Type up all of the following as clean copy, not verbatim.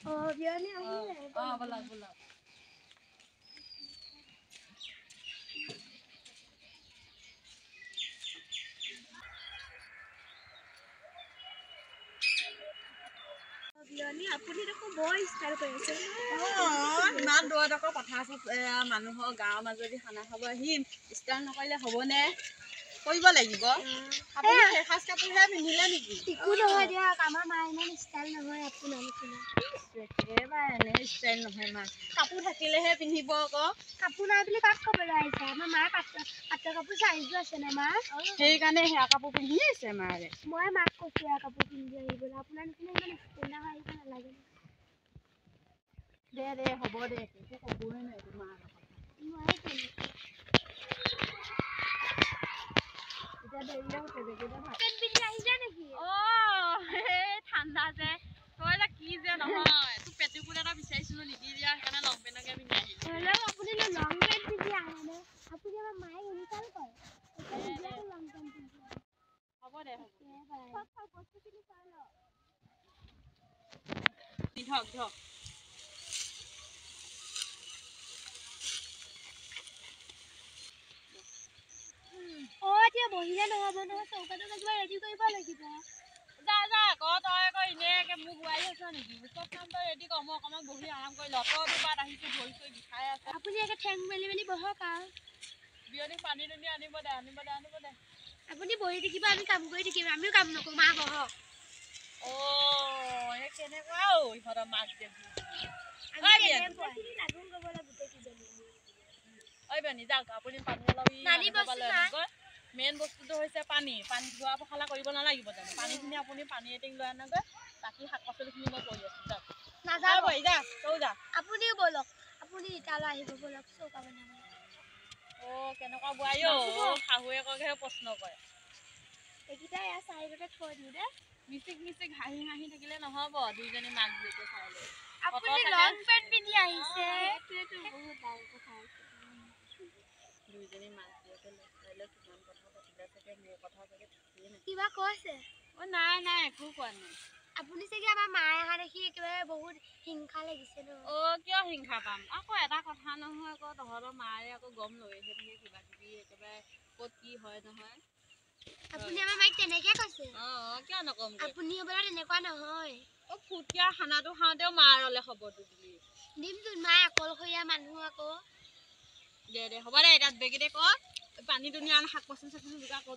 বিয়নী আহিলে ব'লক ব'লক বিয়নী আপুনি দেখোন বৰ ষ্টাইল কৰি আছে ইমান দূৰত আকৌ পথাৰ মানুহৰ গাঁৱৰ মাজদি খানা খাব আহিম ষ্টাইল নকৰিলে হ'বনে কৰিব লাগিব আপুনি সাজ কাপোৰহে পিন্ধিলে নেকি একো নহয় দিয়ক আমাৰ মা ইমান ষ্টাইল নহয় আপোনাৰ নিচিনা একেবাৰে এনে ষ্টাইল নহয় মা কাপোৰ থাকিলেহে পিন্ধিব আকৌ কাপোৰ নাই বুলি কাক ক'বলৈ আহিছে আমাৰ মায়ে পাটৰ কাপোৰ চাইজো আছে নে মা সেইকাৰণে সেয়া কাপোৰ পিন্ধি আছে মাৰে মই মাক কৈছোঁ এয়া কাপোৰ পিন্ধি আহিবলৈ আপোনাৰ নিচিনা ইমান ষ্টেণ্ডাৰ্ড হৈ আহিব নালাগে দে হ'ব দে একো ক'বই নাই তোমাৰ এতিয়া দেৰিয়ে হৈছে বেগেতে ভাত পিন্ধি আহিছে নেকি ঠাণ্ডা যে তই যে কি যে নহয় তোক পেটিকোট এটা বিচাৰিছিলো নিদি দিয়া সেইকাৰণে লং পেণ্টকে পিন্ধি আহিলো হ'লেও আপুনি লং পেণ্ট পিন্ধি আহেনে আপুনি আমাৰ মায়ে ইনচাল্ট কৰে লং পেণ্ট পিন্ধি হ'ব দে বস্তুখিনি চাই ল ধক এতিয়া বহিলে নহ'ব নহয় চৌকাটো কিবা ৰেডি কৰিব লাগিব যা আকৌ তই আকৌ এনেকৈ মোক বোৱাৰী আছ নেকি চব কাম তই ৰেডি কৰ মই অকণমান বহি আৰাম কৰি লতৰ দুপাত আহিছোঁ ভৰি চৰি বিষাই আছে আপুনি একে ঠেং মেলি বহক আৰু বিয়নীক পানী দুনি আনিব দে আপুনি বহি থাকিব আমি কাম কৰি থাকিম আমিও কাম নকৰোঁ মা বহক এই কেনেকুৱা ইহঁতৰ মাক দেৱী বিয়নী যাওক আপুনি পানী অলপ মেইন বস্তুটো হৈছে পানী ধোৱা পখালা কৰিব নালাগিব জানো পানীখিনি আপুনি পানী এটিং লৈ আনগৈ বাকী শাক পাচলিখিনি মই কৰি আছোঁ যাওক নাযাব তই যা আপুনিও ব'লক আপুনি তালৈ আহিব ব'লক চৌকা বনাব কেনেকুৱা বোৱাৰী শাহুৱেককহে প্ৰশ্ন কৰে এইকেইটা এয়া চাইডতে থৈ দিওঁ দে মিচিক হাঁহি থাকিলে নহ'ব দুইজনী মাক জীয়েকে চাই লৈ আপুনি লং পেণ্ট পিন্ধি আহিছে এইটোৱেতো বহুত ডাঙৰ কথা আছে দুইজনী মাক জীয়েকে চাই লৈ কিমান কথা পাতিলে চাগে মোৰ কথা চাগে থাকিয়ে নাই কিবা কৈছে নাই একো কোৱা নাই আপুনি চাগে আমাৰ মায়ে অহা দেখি একেবাৰে বহুত হিংসা লাগিছে ন কিয় হিংসা পাম আকৌ এটা কথা নহয় আকৌ তহঁতৰ মায়ে আকৌ গম লৈহে থাকে কিবা কিবি একেবাৰে ক'ত কি হয় নহয় আপুনি আমাৰ মাইক তেনেকৈ কৈছে কিয় নকম আপুনি হ'বলা তেনেকুৱা নহয় ফুটীয়া খানাটো খাওঁতেও মাৰলে খবৰটো দিলি দিমতো মায়ে অকলশৰীয়া মানুহ আকৌ দে হ'ব দে এতিয়া বেগেতে কৰ পানী দুনিয়া শাক পাচলি যোগাৰ কৰ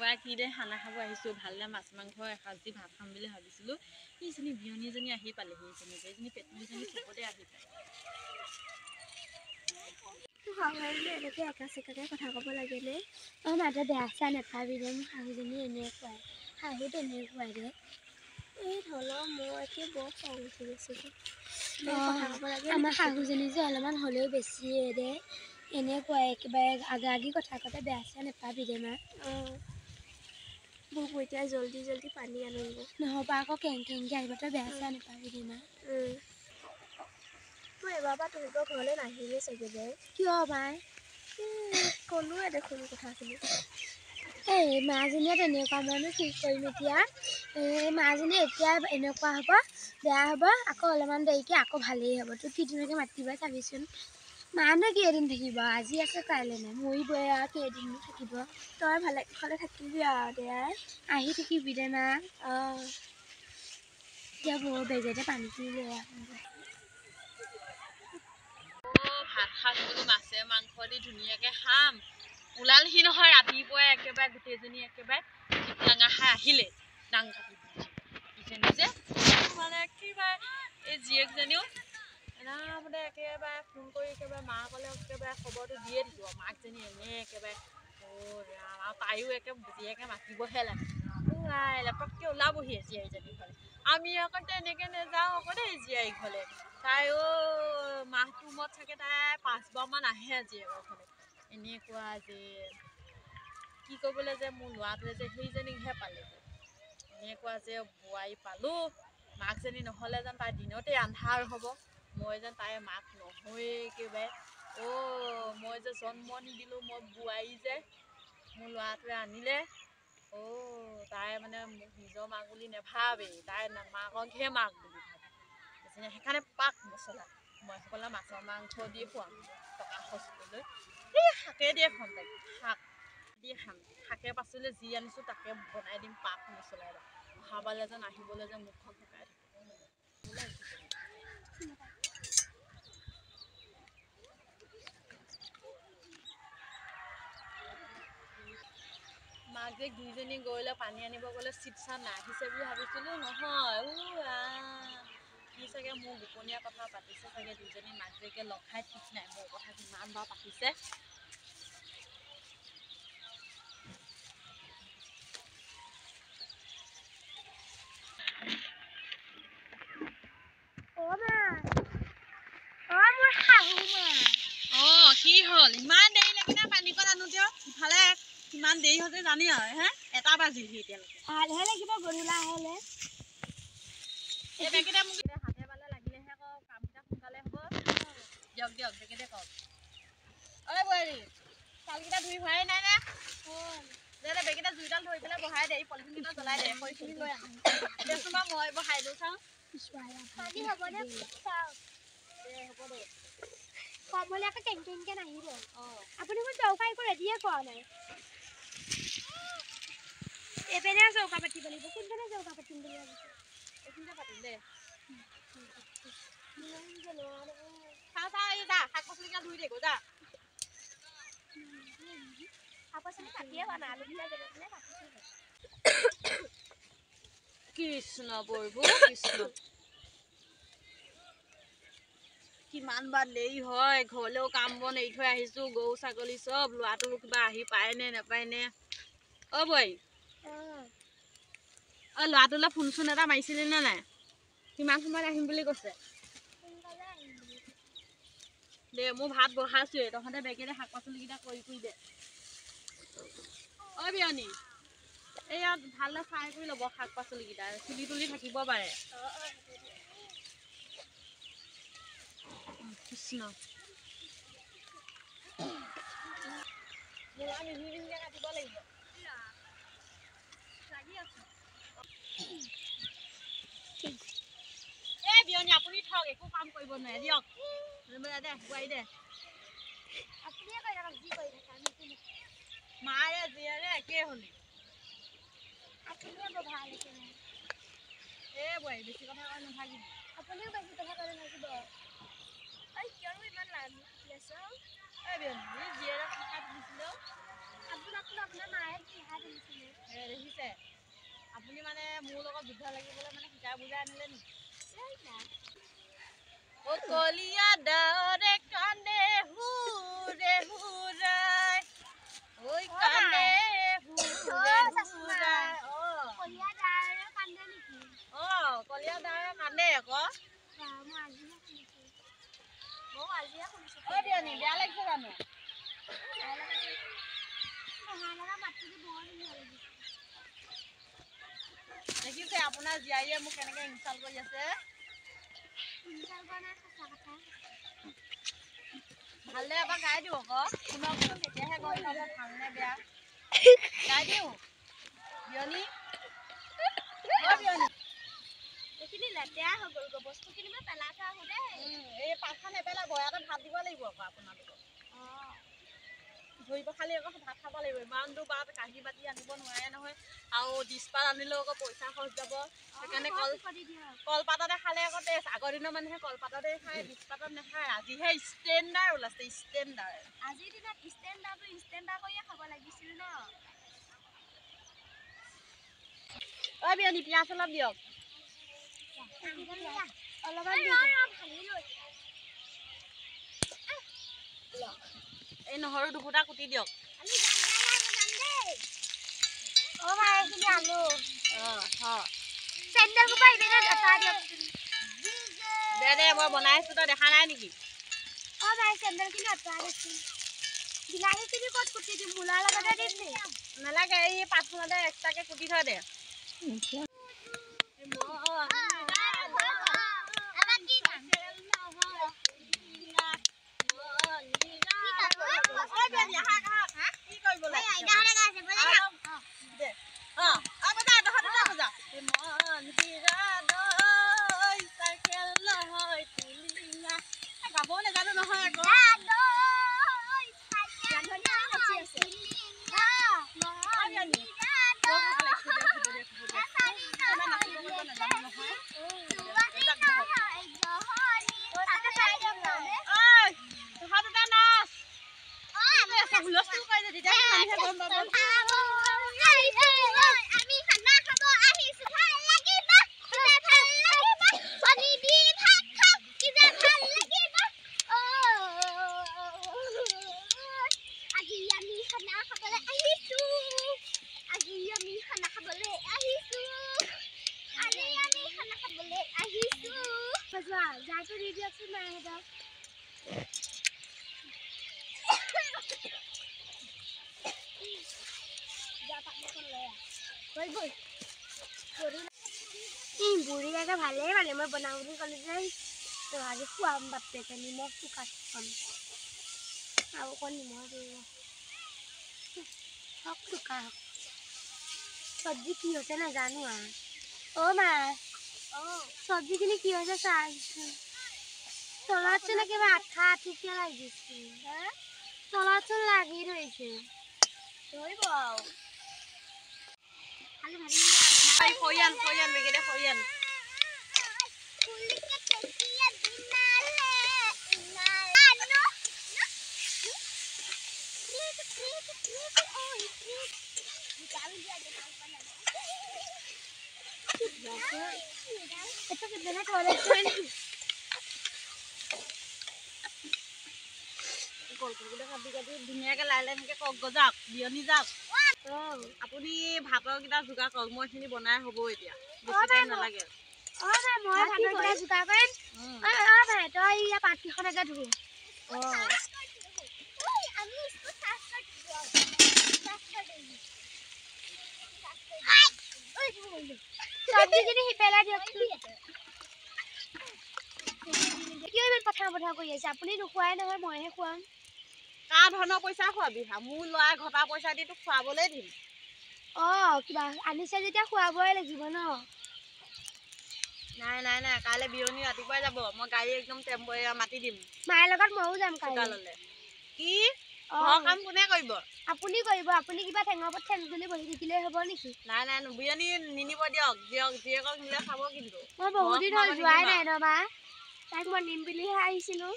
যা কি দে খানা খাব আহিছোঁ ভালনে মাছ মাংস এসাঁজ দি ভাত খাম বুলি ভাবিছিলোঁ এইজনী বিয়নী এজনী আহি পালেহি এইজনী পেটুলিজনী চবতে আহি পায় এনেকৈ একা চেকাকৈ কথা ক'ব লাগেনে মাতে বেয়া চেয়া নাপাবি দে মোৰ শাহুজনী এনেকুৱাই শাহু তেনেকুৱাই দে এই হ'লেও মোৰ একে বৰ খং উঠি গৈছে আমাৰ শাহুজনী যে অলপমান হ'লেও বেছিয়ে দে এনেকুৱাই একেবাৰে আগি কথা কওঁতে বেয়া চেয়া নাপাবি দে মা মোক এতিয়া জল্দি পানী আনোগৈ নহ'বা আকৌ কেংকে আহিব তই বেয়া চেয়া নাপাবি দে মা মই এবাৰ পৰা তহঁতৰ ঘৰলৈ নাহিলে চাগে দে কিয় মাই ক'লোৱে দেখোন কথাখিনি এই মাজনীয়ে তেনেকুৱা মইনো কি কৰিম এতিয়া এই মাজনী এতিয়া এনেকুৱা হ'ব বেয়া হ'ব আকৌ অলপমান দেৰিকৈ আকৌ ভালেই হ'ব তোৰ কি ধুনীয়াকৈ মাতিব চাবিচোন মানো কেইদিন থাকিব আজি আছে কাইলৈ নাই মৰিবই আৰু কেইদিন থাকিব তই ভালে ভালে থাকিবি আৰু দে আহি থাকিবি দে মা এতিয়া মোৰ বেগেতে পানীখিনি লৈ আহোঁ ভাত খাম বোলো মাছে মাংস দি ধুনীয়াকৈ খাম ওলালহি নহয় ৰাতিপুৱাই একেবাৰে গোটেইজনী একেবাৰে টিকলাঙা খাই আহিলে ডাং কাটি নিজে মানে কিবা এই জীয়েকজনীও এনামতে একেবাৰে ফোন কৰি একেবাৰে মাকলে একেবাৰে খবৰটো দিয়ে দিলোঁ মাকজনী এনেই একেবাৰে আৰু তাইও একে জীয়েকে মাতিবহে লাগে লেপটপকৈ ওলাবহি জীয়াৰীজনী ঘৰলৈ আমি আকৌ তেনেকৈ নাযাওঁ আকৌ দেই জীয়াৰী ঘৰলৈ তাই মাহটোৰ মূৰত চাগে তাই 5বাৰমান আহে জীয়েকৰ ঘৰলৈ এনেকুৱা যে কি কৰিবলৈ যে মোৰ ল'ৰাটোৱে যে সেইজনীকহে পালেগৈ এনেকুৱা যে বোৱাৰী পালোঁ মাকজনী নহ'লে যেন তাই দিনতেই আন্ধাৰ হ'ব মই যেন তাইৰ মাক নহয়েই একেবাৰে মই যে জন্ম নিদিলোঁ মই বোৱাৰী যে মোৰ ল'ৰাটোৱে আনিলে তাই মানে মোক নিজৰ মাক বুলি নেভাবেই, তাই মাককহে মাক বুলি ভাবে। সেইকাৰণে পাক মছলা মই সকলোৱে মাছৰ মাংস দি খুৱাম টকা খৰচ কৰিবলৈ। এই শাকে দিয়ে খুৱাম তাইক, শাক দিয়ে খাম, শাকে পাচলি যি আনিছোঁ তাকে বনাই দিম পাক মছলা। এবাৰ অহাবাৰলৈ যেন আহিবলৈ যে মুখখন শুকাই থাকে। মাক যে দুইজনী গৈলৈ পানী আনিব গ'লে চিট চাট নাহিছে বুলি ভাবিছিলোঁ, নহয়। কি চাগে মোৰ গোপনীয় কথা পাতিছে চাগে দুইজনী মাক জীয়েকে লগ খাই, ঠিক নাই মোৰ কথা কিমান বাৰ পাতিছে। কি হ'ল ইমান দেৰি লাগিলে পানীকণ আনোতে? ইফালে কিমান দেৰি হৈছে জানি আৰু হে 1টা বাজিলহি এতিয়ালৈকে। ভালহে লাগিব গধূলা হ'লে। এই বেগেতে মোক হাতে বালে লাগিলেহে আকৌ কামকেইটা সোনকালে হ'ব। দিয়ক বেগেতে কওক। ঐ বোৱাৰী, চাউলকেইটা ধুই হোৱাই নাই নে? দে বেগেতে জুইডাল ধৰি পেলাই বহাই দে, পলিথিনকেইটা জ্বলাই দে, খৰিখিনি লৈ আহোঁ। দেচোন বাৰু মই বহাই দিওঁ চাওঁ। পানী হ'ব দে, চাওক দে হ'ব দে। কমলীয়াকে কেংকেংকে নাহিব। আপুনি মোৰ চৌকা একো ৰেডিয়ে কৰা নাই। এইপিনে চৌকা পাতিব লাগিব। কোনপিনে চৌকা পাতিম বুলি ভাবিছে? এইখিনিতে পাতিম দে। চাওঁ এই যা শাক পাচলিকেইটা ধুই দে গৈ যা। শাক পাচলি কাটিয়ে হোৱা নাই, আলুবিলাক যেনে কাটিছোঁ। কৃষ্ণ প্ৰভু কৃষ্ণ। কিমান বাৰ দেৰি হয়, ঘৰলৈও কাম বন এৰি থৈ আহিছোঁ, গৰু ছাগলী চব, ল'ৰাটো কিবা আহি পায়নে নাপায়নে? বোৱাৰী, ল'ৰাটোলৈ ফোন চোন এটা মাৰিছিলি নে নাই? কিমান সময়ত আহিম বুলি কৈছে? দে মোৰ ভাত বহাইছোৱে, তহঁতে বেগেৰে শাক পাচলিকেইটা কৰি দে। বিয়নী, এইয়া ভালদৰে ফ্ৰাই কৰি ল'ব শাক পাচলিকেইটা, চুলি তুলি থাকিব পাৰে। কৃষ্ণ মূলা মিহি মিহিকে কাটিব লাগিব। লাগি আছো। বিয়নী আপুনি থওক, একো কাম কৰিব নোৱাৰে দিয়ক। দে বোৱাৰী দে। মাৰে জীয়েৰে একেই হলি। বোৱাৰী বেছি কথা কৈ নাথাকিবি। আপুনিও বেছি কথা কৈ নাথাকিব। কিয়নো ইমান লাজ লৈছে? বিয়নী জীয়েৰে কথা দিছিলে। আপোনাৰ মায়ে পিঠা দিছিলে। দেখিছে আপুনি মানে মোৰ লগত যুদ্ধ লাগিবলৈ মানে শিকাই বুজাই আনিলে নেকি? কলীয়া ডাৱৰে কান্দে হুৰে হুৰাই, ঐ কান্দে হুৰে হুৰাই। কলীয়া ডাৱৰে কান্দে নেকি? কলীয়া ডাৱৰে কান্দে আকৌ। মই আজিহে শুনিছো। বিয়নী বেয়া লাগিছে জানো? দেখিছে আপোনাৰ জীয়াৰীয়ে মোক কেনেকে ইনচাল্ট কৰি আছে। ভালদৰে এবাৰ গাই দিওঁ আকৌ, শুনকচোন তেতিয়াহে গম পাব ভালনে বেয়া। গাই দিওঁ বিয়নী। এইখিনি লেতেৰা হৈ গ'ল, বস্তুখিনি মই পেলাই থৈ আহোঁ দেই। এই পাতখন নেপেলাব, ইয়াতে ভাত দিব লাগিব আকৌ আপোনালোকক। ধৰি পখালি আকৌ ভাত খাব লাগিব। ইমান দূৰ বাট কাঁহী বাতি আনিব নোৱাৰে নহয়, আৰু ডিছপাত আনিলেও আকৌ পইচা খৰচ যাব। সেইকাৰণে কলপাততে খালে আকৌ টেষ্ট। আগৰ দিনৰ মানুহে কলপাততে খায়, ডিছপাতত নাখায়। আজিহে ষ্টেণ্ডাৰ্ড ওলাইছে, ষ্টেণ্ডাৰ্ড। আজিৰ দিনত ষ্টেণ্ডাৰ্ড কৰিয়ে খাব লাগিছিল ন। বিয়নী পিঁয়াজ অলপ দিয়ক। এই নহৰু দুফুটা কুটি দিয়ক। দে মই বনাই আছো, তই দেখা নাই নেকি? নালাগে, এই পাতখনতে এক্সট্ৰাকে কুটি থৈ দে। চাহটো দি দিয়কচোন মাহঁতক বুঢ়ী একে ভালেই মানে মই বনাওঁ বুলি ক'লে যে তো আজি খুৱাম বাপেকে নিমখটো কাটি খুৱাম আৰু অকণ নিমখ দিব হওক চোকা হওক চব্জি কি হৈছে নাজানো আৰু অ' মা চব্জিখিনি কি হৈছে চাহ তলতচোন কিবা আঠা আঠিকে লাগিছে তলতচোন লাগি ধৰিছে ধৰিব আৰু খালি ভাবি খৈয়ান বেগেৰে খৈয়ান esto que tiene todo el suelo. ধুনীয়াকে লাহে লাহে এনেকে কওক যাওক বিয়নি যাওক আপুনি ভাতৰ কেইটা যোগাৰ কৰক মই এইখিনি বনাই হ'ব এতিয়া বেছি টাইম নালাগে মই ভাতৰ কেইটা যোগাৰ কৰিম ভাই তই ইয়াৰ পাতকেইখনকে ধু চব্জিখিনি পেলাই দিয়কচোন কিয় ইমান কথা কৰি আছে আপুনি নোখোৱাই নহয় মইহে খুৱাম কাৰ ধৰণৰ পইচা খোৱাবি মোৰ ল'ৰাই ঘটা পইচা দি তোক খুৱাবলৈ দিম কিবা আনিছে যেতিয়া খুৱাবই লাগিব ন নাই কাইলৈ বিয়নি ৰাতিপুৱাই যাব মই গাড়ী একদম মাতি দিম মাৰ লগত ময়ো যাম কাইলৈ কি ঘৰৰ কাম কোনে কৰিব আপুনি কৰিব আপুনি কিবা ঠেঙৰ ওপৰত ঠেং তুলি বহি থাকিলেই হ'ব নেকি নাই বিয়নি নিনিব দিয়ক জীয়েকক নিলে খাব কিন্তু মই বহুত দিন হ'ল যোৱাই নাই ৰবা তাইক মই নিম বুলিহে আহিছিলো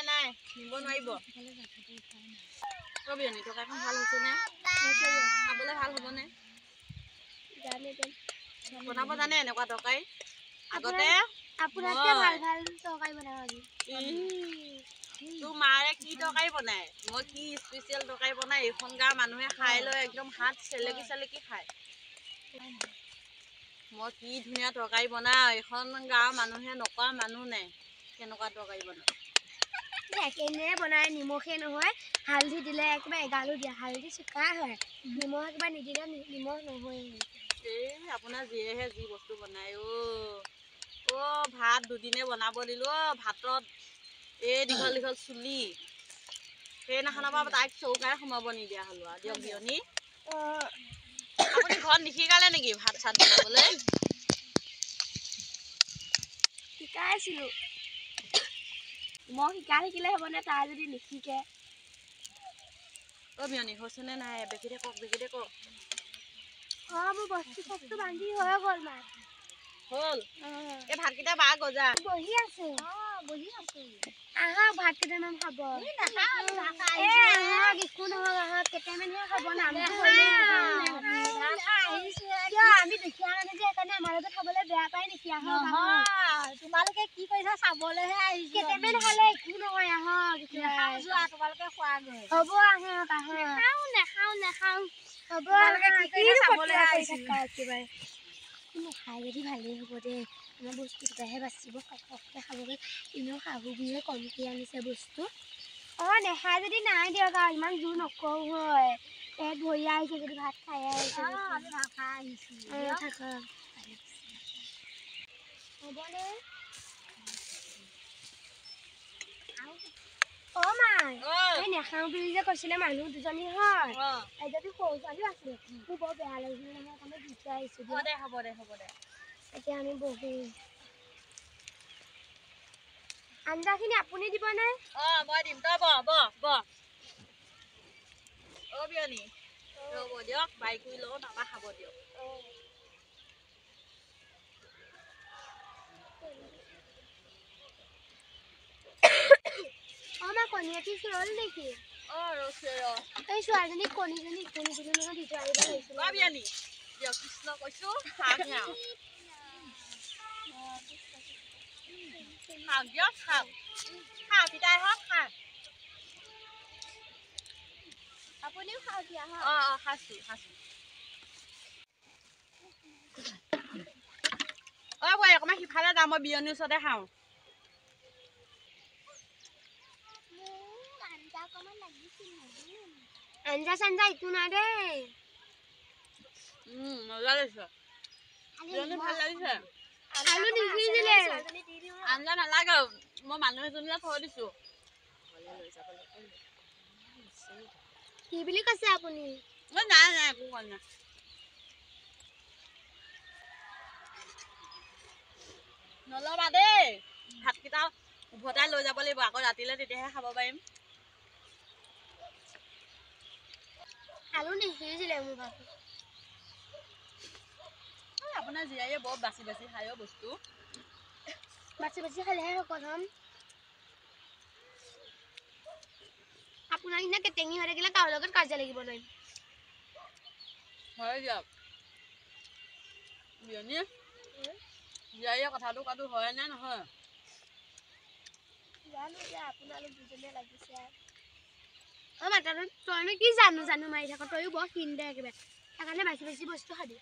নাই নিব নোৱাৰিব বিয়নি টকাখন ভাল হৈছে নে খাবলৈ ভাল হ'বনে বনাব জানে এনেকুৱা তৰকাৰী আগতে আপোনাতকে ভাল তৰকাৰী বনাব তোৰ মাৰে কি তৰকাৰী বনাই মই কি স্পেচিয়েল তৰকাৰী বনাই এইখন গাঁৱৰ মানুহে খাই লৈ একদম হাত চেলেকি খায় মই কি ধুনীয়া তৰকাৰী বনাওঁ এইখন গাঁৱৰ মানুহে নকৰা মানুহ নাই কেনেকুৱা তৰকাৰী বনাওঁ একেনে বনাই নিমখে নহয় হালধি দিলে একেবাৰে এগালো দিয়া হালধি চোকা হয় নিমখ একেবাৰে নিদিলে নিমখ নহয় আপোনাৰ যিয়েহে যি বস্তু বনাই ভাত দুদিনে বনাব দিলো ভাতত এই দীঘল চুলি সেইদিনাখনৰ পৰা তাইক চৌকাই সোমাব নিদিয়া হ'লো আৰু দিয়ক বিয়নি আপুনি ঘৰত নিশিকালে নেকি ভাত চাত বনাবলৈ শিকাইছিলো মই শিকিলে হ'বনে তাই যদি নিশিকে বিয়নি হৈছেনে নাই বেগীতে কওক মোৰ বস্তু বান্ধি হৈ গ'ল মা হ'ল এই ভাতকেইটা বা গজা বহি আছে আহা ভাত কেইটামান খাব একো নহ'ল আহক কেইটামানহে খাব আমি দুখীয়া মানুহ যে সেইকাৰণে আমাৰ লগত খাবলৈ বেয়া পাই নেকি আহক তোমালোকে কি কৰিছা চাবলৈহে আহিছো কেইটামান খালে একো নহয় আহক যোৱা তোমালোকে খোৱাগৈ হ'ব আহক নাখাওঁ হ'ব চাবলৈ আহিছো একেবাৰে খাই যদি ভালেই হ'ব দে আমাৰ বস্তু দুটাহে বাচিব সৰহকৈ খাবগৈ এনেও শাহুবুঢ়ীয়ে কমকৈ আনিছে বস্তু নেখাই যদি নাই দিয়ক আৰু ইমান জোৰ নকওঁ হয় পেট ভৰি আহিছে যদি ভাত খাই আহিছে হ'বনে নেখাওঁ বুলি যে কৈছিলে মানুহ দুজনী হয় যদি সৰু ছোৱালী আছিলে মোৰ বৰ বেয়া লাগিছিলে নহয় সেইকাৰণে দি থৈ আহিছো হ'ব দে এতিয়া আমি বহো আঞ্জাখিনি আপুনি দিবনে মই দিম তই ব বিয়নি ৰ'ব দিয়ক বাই কৰি লওঁ তাৰপৰা খাব দিয়ক মা কণী এটি ৰ'ল নেকি ৰৈছে এই ছোৱালীজনীক কণীজনী দিলো নহয় দি থৈ আহিব লাগিছিলে বিয়নি দিয়ক কৃষ্ণ কৈছোঁ খাওক দিয়ক খাওক পিতাই হওক খাওক আপুনিও খাওক দিয়া খাইছোঁ বোৱাৰী অকণমান সিফালে যাম মই বিয়নিৰ ওচৰতে খাওঁ আঞ্জা চাঞ্জা একো নাই দেই মজা লাগিছে ভাল লাগিছে আলু নিসিজিলে আঞ্জা নালাগে মই মানুহ এজনীলে থৈ দিছো কি বুলি কৈছে আপুনি নাই নাই একো কোৱা নাই নলবা দেই ভাতকেইটা উভতাই লৈ যাব লাগিব আকৌ ৰাতিলে তেতিয়াহে খাব পাৰিম আলু নিসিজিলে মোৰ ভাত আপোনাৰ জীয়াইয়ে বৰ বাচি বাচি খায় বস্তু বাচি বাচি খালেহে শকত হ'ম আপোনাৰ নিচিনা কেটেঙি হৈ থাকিলে কাৰো লগত কাজিয়া লাগিব নোৱাৰিম হয় দিয়ক বিয়নী জীয়াইয়ে কথাটো কোৱাটো হয় নে নহয় জানো যে আপোনালোক দুজনীয়ে লাগিছে মাতাটো তইনো কি জানো মাৰি থাক তইও বৰ ক্ষীণ দে একেবাৰে সেইকাৰণে বাচি বাচি বস্তু খাবি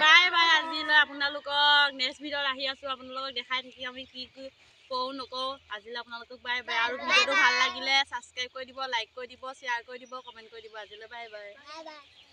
বাই বাই আজিলৈ আপোনালোকক নেক্সট ভিডিঅ'ত আহি আছো আপোনালোকক দেখাই থাকি আমি কি কি কৰো নকৰো আজিলৈ আপোনালোকক বাই বাই আৰু ভিডিঅ'টো ভাল লাগিলে ছাবস্ক্ৰাইব কৰি দিব লাইক কৰি দিব শ্বেয়াৰ কৰি দিব কমেণ্ট কৰি দিব আজিলৈ বাই বাই